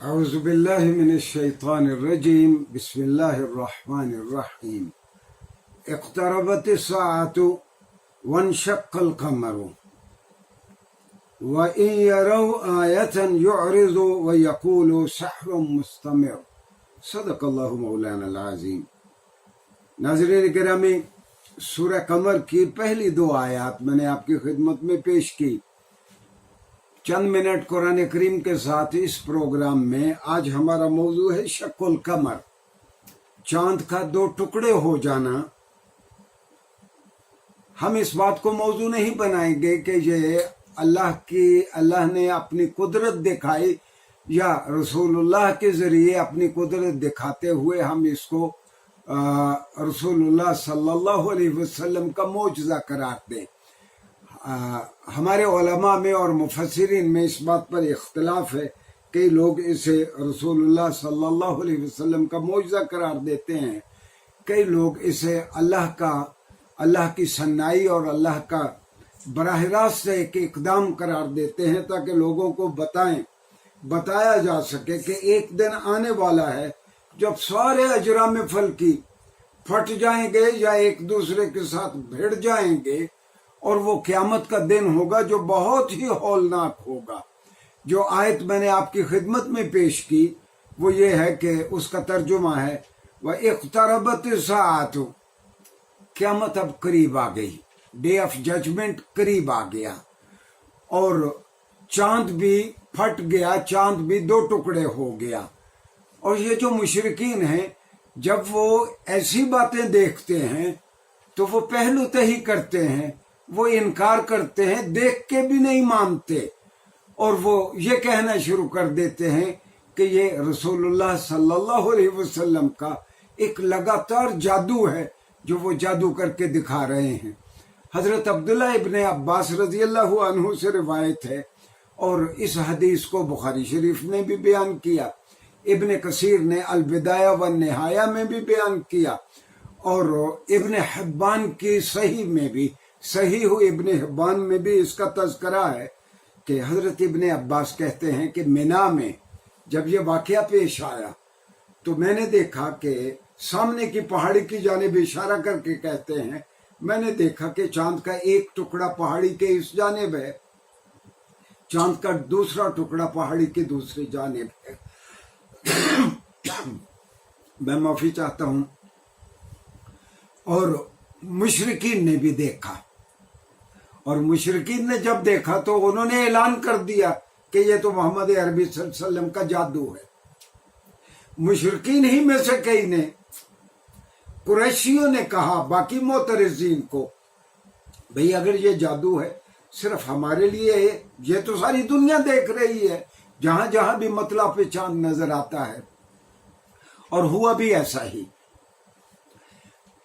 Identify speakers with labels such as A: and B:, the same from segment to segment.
A: أعوذ بالله من الشيطان الرجيم بسم الله الرحمن الرحيم اقتربت الساعة وانشق القمر وإن يروا آية يعرضوا ويقولوا سحر مستمر صدق الله مولانا العظیم۔ ناظرین گرامی، سورہ قمر کی پہلی دو آیات میں نے آپ کی خدمت میں پیش کی۔ چند منٹ قرآن کریم کے ساتھ اس پروگرام میں آج ہمارا موضوع ہے شق القمر، چاند کا دو ٹکڑے ہو جانا۔ ہم اس بات کو موضوع نہیں بنائیں گے کہ یہ اللہ نے اپنی قدرت دکھائی یا رسول اللہ کے ذریعے اپنی قدرت دکھاتے ہوئے ہم اس کو رسول اللہ صلی اللہ علیہ وسلم کا معجزہ قرار دیں۔ ہمارے علماء میں اور مفسرین میں اس بات پر اختلاف ہے، کئی لوگ اسے رسول اللہ صلی اللہ علیہ وسلم کا معجزہ قرار دیتے ہیں، کئی لوگ اسے اللہ کی صنائی اور اللہ کا براہ راست ایک اقدام قرار دیتے ہیں تاکہ لوگوں کو بتایا جا سکے کہ ایک دن آنے والا ہے جب سارے اجرام فلکی پھٹ جائیں گے یا ایک دوسرے کے ساتھ بھیڑ جائیں گے، اور وہ قیامت کا دن ہوگا جو بہت ہی ہولناک ہوگا۔ جو آیت میں نے آپ کی خدمت میں پیش کی وہ یہ ہے کہ اس کا ترجمہ ہے وَاِقْتَرَبَتِ السَّاعَةُ، قیامت اب قریب آ گئی، ڈے آف ججمنٹ قریب آ گیا، اور چاند بھی پھٹ گیا، چاند بھی دو ٹکڑے ہو گیا۔ اور یہ جو مشرکین ہیں جب وہ ایسی باتیں دیکھتے ہیں تو وہ پہلو تہی کرتے ہیں، وہ انکار کرتے ہیں، دیکھ کے بھی نہیں مانتے، اور وہ یہ کہنا شروع کر دیتے ہیں کہ یہ رسول اللہ صلی اللہ علیہ وسلم کا ایک لگاتار جادو ہے جو وہ جادو کر کے دکھا رہے ہیں۔ حضرت عبداللہ ابن عباس رضی اللہ عنہ سے روایت ہے، اور اس حدیث کو بخاری شریف نے بھی بیان کیا، ابن کثیر نے البدایہ والنہایہ میں بھی بیان کیا، اور ابن حبان کی صحیح ابن حبان میں بھی اس کا تذکرہ ہے کہ حضرت ابن عباس کہتے ہیں کہ مینا میں جب یہ واقعہ پیش آیا تو میں نے دیکھا کہ سامنے کی پہاڑی کی جانب اشارہ کر کے کہتے ہیں، میں نے دیکھا کہ چاند کا ایک ٹکڑا پہاڑی کے اس جانب ہے، چاند کا دوسرا ٹکڑا پہاڑی کی دوسری جانب ہے۔ میں معافی چاہتا ہوں۔ اور مشرکین نے بھی دیکھا، اور مشرکین نے جب دیکھا تو انہوں نے اعلان کر دیا کہ یہ تو محمد عربی صلی اللہ علیہ وسلم کا جادو ہے۔ مشرکین ہی میں سے کئی نے، قریشیوں نے کہا باقی معترضین کو، بھئی اگر یہ جادو ہے صرف ہمارے لیے ہے، یہ تو ساری دنیا دیکھ رہی ہے، جہاں جہاں بھی مطلع پہ چاند نظر آتا ہے۔ اور ہوا بھی ایسا ہی۔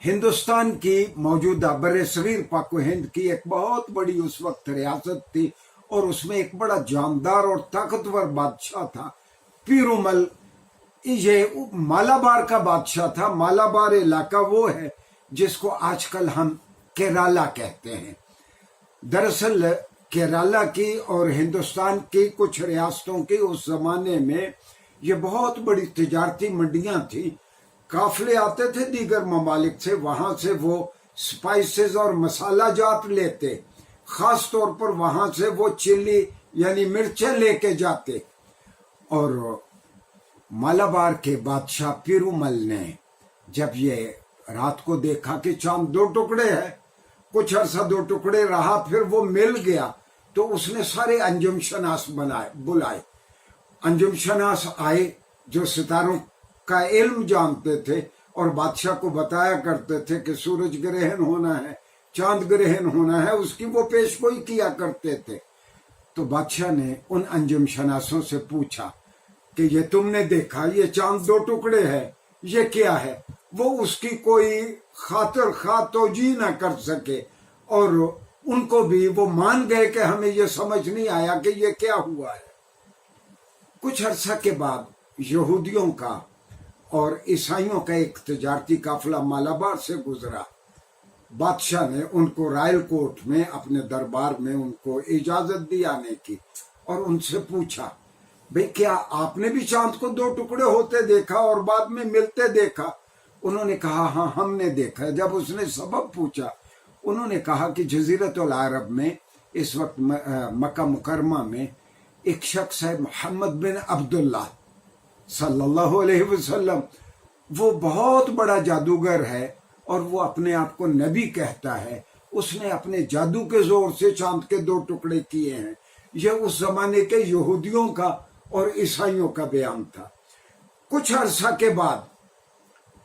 A: ہندوستان کی موجودہ برصغیر پاک و ہند کی ایک بہت بڑی اس وقت ریاست تھی، اور اس میں ایک بڑا جاندار اور طاقتور بادشاہ تھا، پیرومل۔ یہ مالابار کا بادشاہ تھا۔ مالابار علاقہ وہ ہے جس کو آج کل ہم کیرالا کہتے ہیں۔ دراصل کیرالا کی اور ہندوستان کی کچھ ریاستوں کی اس زمانے میں یہ بہت بڑی تجارتی منڈیاں تھیں، قافلے آتے تھے دیگر ممالک سے، وہاں سے وہ سپائسز اور مسالہ جات لیتے، خاص طور پر وہاں سے وہ چلی یعنی مرچیں لے کے جاتے۔ اور مالابار کے بادشاہ پیرومل نے جب یہ رات کو دیکھا کہ چاند دو ٹکڑے ہے، کچھ عرصہ دو ٹکڑے رہا، پھر وہ مل گیا، تو اس نے سارے انجم شناس بلائے۔ انجم شناس آئے جو ستاروں کا علم جانتے تھے اور بادشاہ کو بتایا کرتے تھے کہ سورج گرہن ہونا ہے، چاند گرہن ہونا ہے، اس کی وہ پیش گوئی کیا کرتے تھے۔ تو بادشاہ نے ان انجم شناسوں سے پوچھا کہ یہ تم نے دیکھا یہ چاند دو ٹکڑے ہے، یہ کیا ہے؟ وہ اس کی کوئی خاطر خواہ توجیہ نہ کر سکے، اور ان کو بھی وہ مان گئے کہ ہمیں یہ سمجھ نہیں آیا کہ یہ کیا ہوا ہے۔ کچھ عرصہ کے بعد یہودیوں کا اور عیسائیوں کا ایک تجارتی قافلہ مالابار سے گزرا۔ بادشاہ نے ان کو رائل کورٹ میں اپنے دربار میں ان کو اجازت دی آنے کی، اور ان سے پوچھا بھئی کیا آپ نے بھی چاند کو 2 ٹکڑے ہوتے دیکھا اور بعد میں ملتے دیکھا؟ انہوں نے کہا ہاں ہم نے دیکھا. جب اس نے سبب پوچھا انہوں نے کہا کہ جزیرت العرب میں اس وقت مکہ مکرمہ میں ایک شخص ہے محمد بن عبداللہ صلی اللہ علیہ وسلم، وہ بہت بڑا جادوگر ہے اور وہ اپنے آپ کو نبی کہتا ہے. اس نے اپنے جادو کے زور سے چاند کے 2 ٹکڑے کیے ہیں. یہ اس زمانے کے یہودیوں کا اور عیسائیوں کا بیان تھا. کچھ عرصہ کے بعد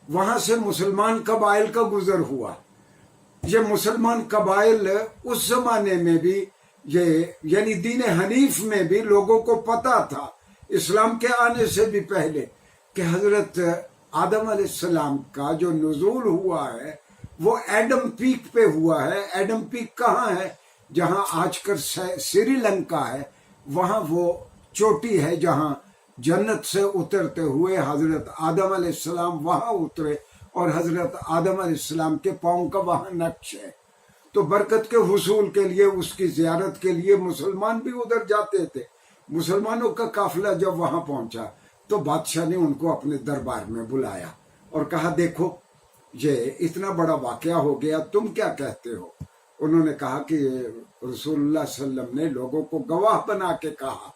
A: وہاں سے مسلمان قبائل کا گزر ہوا. یہ مسلمان قبائل اس زمانے میں بھی یعنی دین حنیف میں بھی لوگوں کو پتا تھا اسلام کے آنے سے بھی پہلے کہ حضرت آدم علیہ السلام کا جو نزول ہوا ہے وہ ایڈم پیک پہ ہوا ہے. ایڈم پیک کہاں ہے؟ جہاں آج کل سری لنکا ہے، وہاں وہ چوٹی ہے جہاں جنت سے اترتے ہوئے حضرت آدم علیہ السلام وہاں اترے اور حضرت آدم علیہ السلام کے پاؤں کا وہاں نقش ہے. تو برکت کے حصول کے لیے اس کی زیارت کے لیے مسلمان بھی ادھر جاتے تھے. مسلمانوں کا قافلہ جب وہاں پہنچا تو بادشاہ نے ان کو اپنے دربار میں بلایا اور کہا دیکھو یہ اتنا بڑا واقعہ ہو گیا، تم کیا کہتے ہو؟ انہوں نے کہا کہ رسول اللہ صلی اللہ علیہ وسلم نے لوگوں کو گواہ بنا کے کہا.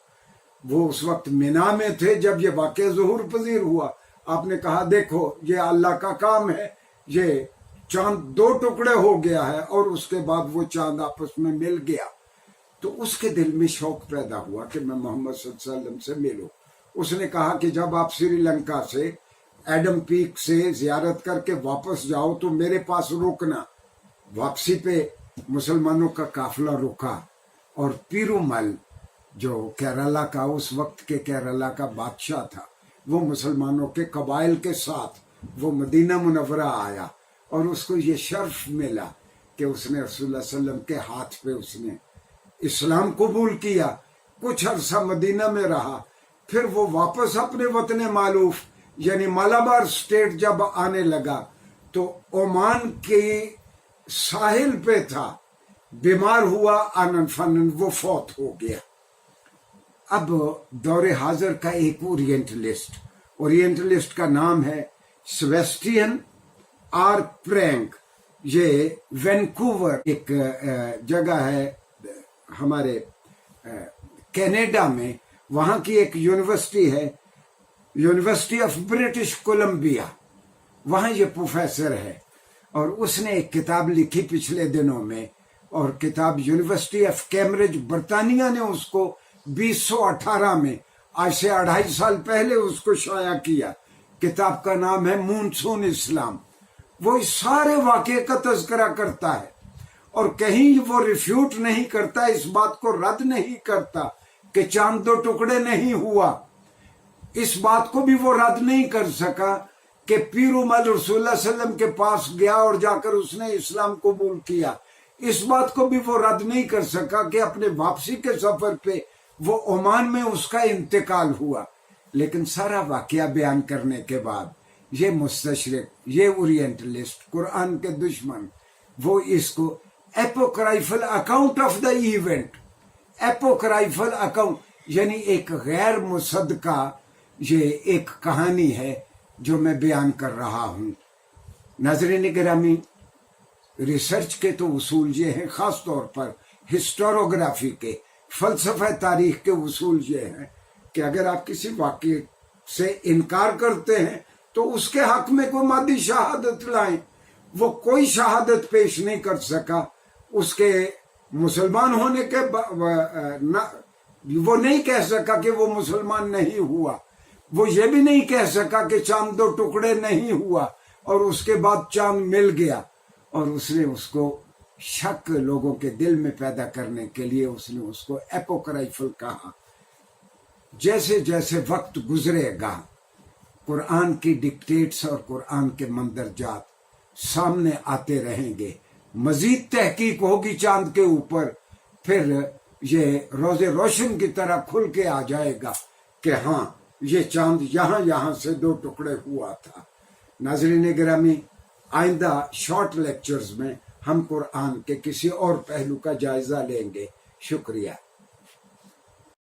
A: وہ اس وقت مینا میں تھے جب یہ واقعہ ظہور پذیر ہوا. آپ نے کہا دیکھو یہ اللہ کا کام ہے، یہ چاند 2 ٹکڑے ہو گیا ہے اور اس کے بعد وہ چاند آپس میں مل گیا. تو اس کے دل میں شوق پیدا ہوا کہ میں محمد صلی اللہ علیہ وسلم سے ملوں. اس نے کہا کہ جب آپ سری لنکا سے ایڈم پیک سے زیارت کر کے واپس جاؤ تو میرے پاس رکنا. واپسی پہ مسلمانوں کا قافلہ رکا اور پیرومل جو کیرالہ کا اس وقت کے کیرالہ کا بادشاہ تھا وہ مسلمانوں کے قبائل کے ساتھ وہ مدینہ منورہ آیا اور اس کو یہ شرف ملا کہ اس نے رسول اللہ صلی اللہ علیہ وسلم کے ہاتھ پہ اس نے اسلام قبول کیا. کچھ عرصہ مدینہ میں رہا، پھر وہ واپس اپنے وطن معلوف یعنی مالابار سٹیٹ جب آنے لگا تو عمان کے ساحل پہ تھا، بیمار ہوا، آنن فنن وہ فوت ہو گیا. اب دور حاضر کا ایک اورینٹلسٹ کا نام ہے سیباسٹین آر پرینک. یہ وینکوور ایک جگہ ہے ہمارے کینیڈا میں، وہاں کی ایک یونیورسٹی ہے، یونیورسٹی آف برٹش کولمبیا، وہاں یہ پروفیسر ہے. اور اس نے ایک کتاب لکھی پچھلے دنوں میں، اور کتاب یونیورسٹی آف کیمبرج برطانیہ نے اس کو 2018 میں آج سے 2.5 سال پہلے اس کو شائع کیا. کتاب کا نام ہے مونسون اسلام. وہ اس سارے واقعے کا تذکرہ کرتا ہے اور کہیں وہ ریفیوٹ نہیں کرتا، اس بات کو رد نہیں کرتا کہ چاند 2 ٹکڑے نہیں ہوا. اس بات کو بھی وہ رد نہیں کر سکا کہ پیرومل رسول اللہ صلی اللہ علیہ وسلم کے پاس گیا اور جا کر اس نے اسلام قبول کیا. اس بات کو بھی وہ رد نہیں کر سکا کہ اپنے واپسی کے سفر پہ وہ عمان میں اس کا انتقال ہوا. لیکن سارا واقعہ بیان کرنے کے بعد یہ مستشرق، یہ اورینٹلسٹ، قرآن کے دشمن، وہ اس کو apocryphal account of the event, apocryphal account یعنی ایک غیر مصدقہ یہ ایک کہانی ہے جو میں بیان کر رہا ہوں. ناظرین گرامی، ریسرچ کے تو اصول یہ ہیں، خاص طور پر ہسٹوروگرافی کے، فلسفہ تاریخ کے اصول یہ ہیں کہ اگر آپ کسی واقعے سے انکار کرتے ہیں تو اس کے حق میں کوئی مادی شہادت لائیں. وہ کوئی شہادت پیش نہیں کر سکا اس کے مسلمان ہونے کے وہ نہیں کہہ سکا کہ وہ مسلمان نہیں ہوا. وہ یہ بھی نہیں کہہ سکا کہ چاند 2 ٹکڑے نہیں ہوا اور اس کے بعد چاند مل گیا. اور اس نے اس کو شک لوگوں کے دل میں پیدا کرنے کے لیے اس نے اس کو اپوکرائفل کہا. جیسے جیسے وقت گزرے گا قرآن کی ڈکٹیٹس اور قرآن کے مندرجات سامنے آتے رہیں گے، مزید تحقیق ہوگی چاند کے اوپر، پھر یہ روز روشن کی طرح کھل کے آ جائے گا کہ ہاں یہ چاند یہاں سے 2 ٹکڑے ہوا تھا. ناظرین گرامی، آئندہ شارٹ لیکچرز میں ہم قرآن کے کسی اور پہلو کا جائزہ لیں گے. شکریہ.